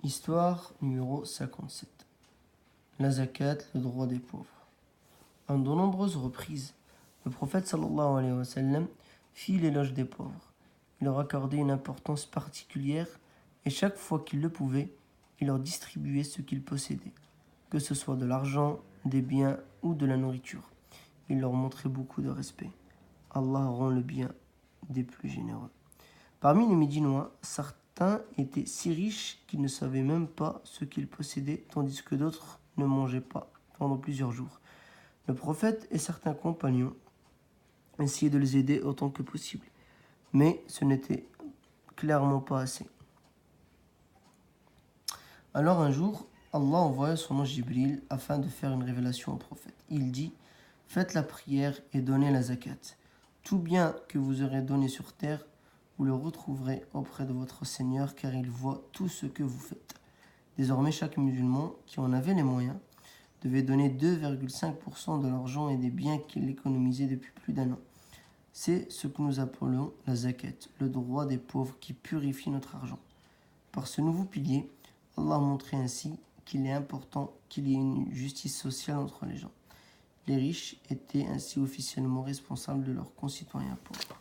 Histoire numéro 57. La zakat, le droit des pauvres. En de nombreuses reprises, le prophète sallallahu alayhi wa sallam fit l'éloge des pauvres. Il leur accordait une importance particulière et chaque fois qu'il le pouvait, il leur distribuait ce qu'ils possédaient, que ce soit de l'argent, des biens ou de la nourriture. Il leur montrait beaucoup de respect. Allah rend le bien des plus généreux. Parmi les Médinois, certains étaient si riches qu'ils ne savaient même pas ce qu'ils possédaient, tandis que d'autres ne mangeaient pas pendant plusieurs jours. Le prophète et certains compagnons essayaient de les aider autant que possible, mais ce n'était clairement pas assez. Alors un jour, Allah envoya son ange Jibril afin de faire une révélation au prophète. Il dit : faites la prière et donnez la zakat. Tout bien que vous aurez donné sur terre, vous le retrouverez auprès de votre Seigneur, car il voit tout ce que vous faites. Désormais, chaque musulman qui en avait les moyens devait donner 2,5% de l'argent et des biens qu'il économisait depuis plus d'un an. C'est ce que nous appelons la zakat, le droit des pauvres qui purifie notre argent. Par ce nouveau pilier, Allah a montré ainsi qu'il est important qu'il y ait une justice sociale entre les gens. Les riches étaient ainsi officiellement responsables de leurs concitoyens pauvres.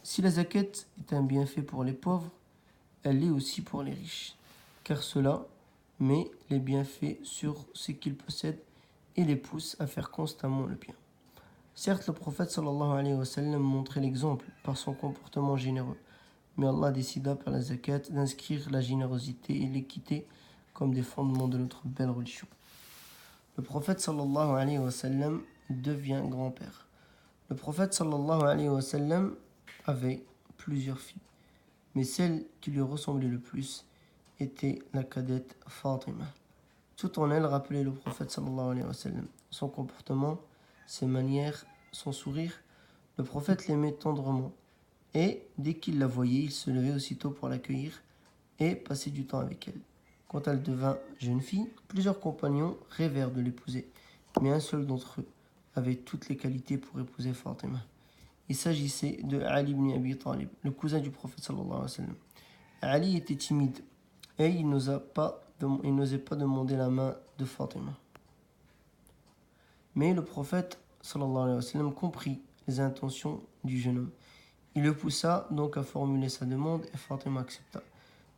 Si la zakat est un bienfait pour les pauvres, elle l'est aussi pour les riches, car cela met les bienfaits sur ce qu'ils possèdent et les pousse à faire constamment le bien. Certes, le prophète sallallahu alayhi wa sallam montrait l'exemple par son comportement généreux, mais Allah décida par la zakat d'inscrire la générosité et l'équité comme des fondements de notre belle religion. Le prophète sallallahu alayhi wa sallam devient grand-père. Le prophète sallallahu alayhi wa sallam avait plusieurs filles, mais celle qui lui ressemblait le plus était la cadette Fatima. Tout en elle rappelait le prophète sallallahu alayhi wa sallam. Son comportement, ses manières, son sourire, le prophète l'aimait tendrement. Et dès qu'il la voyait, il se levait aussitôt pour l'accueillir et passer du temps avec elle. Quand elle devint jeune fille, plusieurs compagnons rêvèrent de l'épouser, mais un seul d'entre eux avait toutes les qualités pour épouser Fatima. Il s'agissait de Ali ibn Abi Talib, le cousin du prophète sallallahu alayhi wa sallam. Ali était timide et il n'osait pas demander la main de Fatima. Mais le prophète sallallahu alayhi wa sallam comprit les intentions du jeune homme. Il le poussa donc à formuler sa demande et Fatima accepta.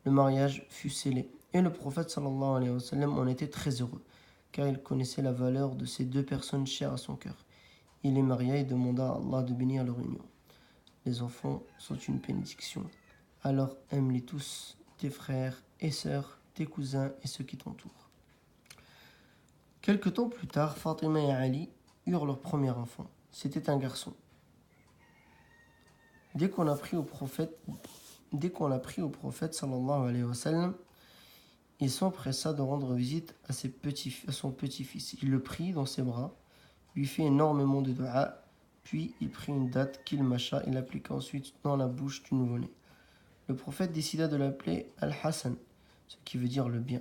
Le mariage fut scellé et le prophète sallallahu alayhi wa sallam en était très heureux, car il connaissait la valeur de ces deux personnes chères à son cœur. Il les maria et demanda à Allah de bénir leur union. Les enfants sont une bénédiction. Alors aime-les tous, tes frères et sœurs, tes cousins et ceux qui t'entourent. Quelque temps plus tard, Fatima et Ali eurent leur premier enfant. C'était un garçon. Dès qu'on l'a pris au prophète sallallahu alayhi wa sallam, il s'empressa de rendre visite à son petit-fils. Il le prit dans ses bras, lui fit énormément de dua, puis il prit une date qu'il mâcha et l'appliqua ensuite dans la bouche du nouveau-né. Le prophète décida de l'appeler Al-Hassan, ce qui veut dire le bien.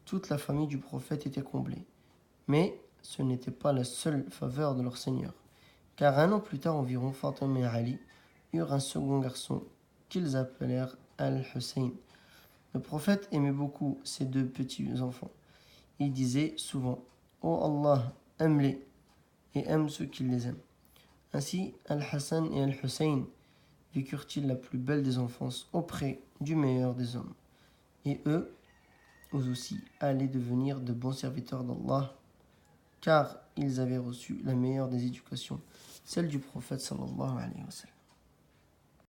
Toute la famille du prophète était comblée. Mais ce n'était pas la seule faveur de leur Seigneur, car un an plus tard environ, Fatima et Ali eurent un second garçon qu'ils appelèrent Al-Hussein. Le prophète aimait beaucoup ces deux petits enfants. Il disait souvent : ô Allah, aime-les et aime ceux qui les aiment. Ainsi, Al-Hassan et Al-Hussein vécurent-ils la plus belle des enfances auprès du meilleur des hommes. Et eux aussi allaient devenir de bons serviteurs d'Allah, car ils avaient reçu la meilleure des éducations, celle du prophète sallallahu alayhi wa sallam.